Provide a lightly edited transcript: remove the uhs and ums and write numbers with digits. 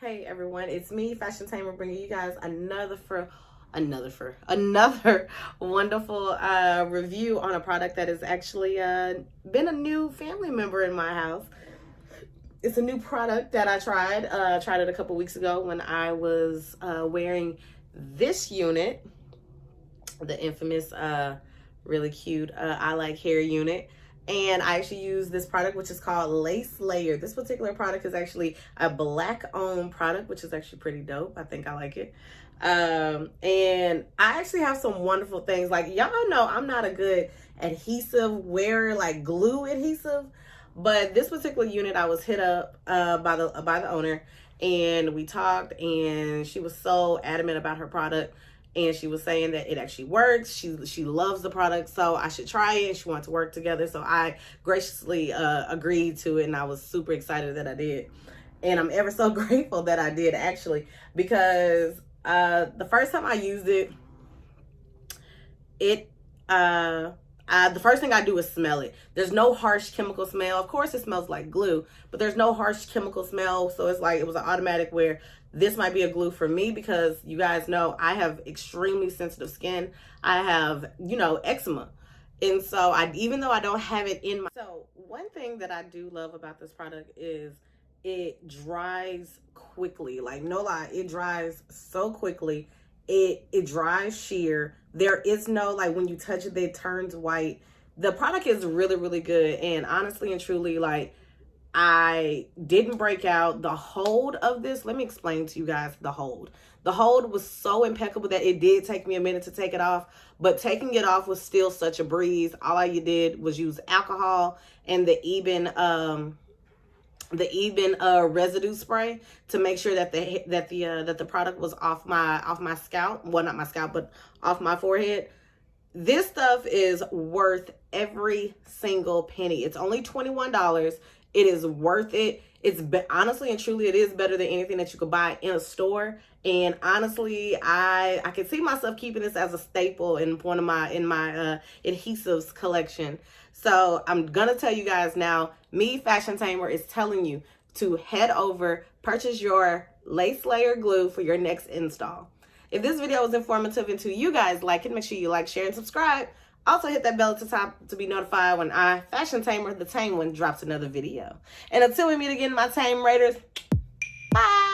Hey everyone, it's me, Fashion Tamer, bringing you guys another wonderful review on a product that has actually been a new family member in my house. It's a new product that I tried it a couple weeks ago when I was wearing this unit, the infamous really cute I Like Hair unit. And I actually use this product, which is called Lace Layer. This particular product is actually a black owned product, which is actually pretty dope. I think I like it. And I actually have some wonderful things. Like, y'all know I'm not a good adhesive wearer, like glue adhesive. But this particular unit, I was hit up by the owner, and we talked, and she was so adamant about her product. And she was saying that it actually works. She loves the product, so I should try it. She wanted to work together, so I graciously agreed to it, and I was super excited that I did. And I'm ever so grateful that I did, actually, because the first time I used it, the first thing I do is smell it. There's no harsh chemical smell. Of course, it smells like glue, but there's no harsh chemical smell. So it's like it was an automatic where this might be a glue for me, because you guys know I have extremely sensitive skin. I have, eczema. And so even though I don't have it in my... So one thing that I do love about this product is it dries quickly. Like, no lie, it dries so quickly. It dries sheer. There is no, like, when you touch it, it turns white. The product is really, really good. And honestly and truly, like, I didn't break out. The hold of this, let me explain to you guys the hold. The hold was so impeccable that it did take me a minute to take it off, but taking it off was still such a breeze. All you did was use alcohol and the Eben residue spray to make sure that the product was off my scalp. Well, not my scalp, but off my forehead. This stuff is worth every single penny. It's only $21. It is worth it. Honestly and truly, it is better than anything that you could buy in a store. And honestly, I can see myself keeping this as a staple in my adhesives collection. So I'm gonna tell you guys now, me, Fashion Tamer, is telling you to head over, purchase your Lace Layer glue for your next install. If this video was informative and to you guys like it, make sure you like, share, and subscribe. Also hit that bell at the top to be notified when I, Fashion Tamer, the Tame One, drops another video. And until we meet again, my Tame Raiders, bye!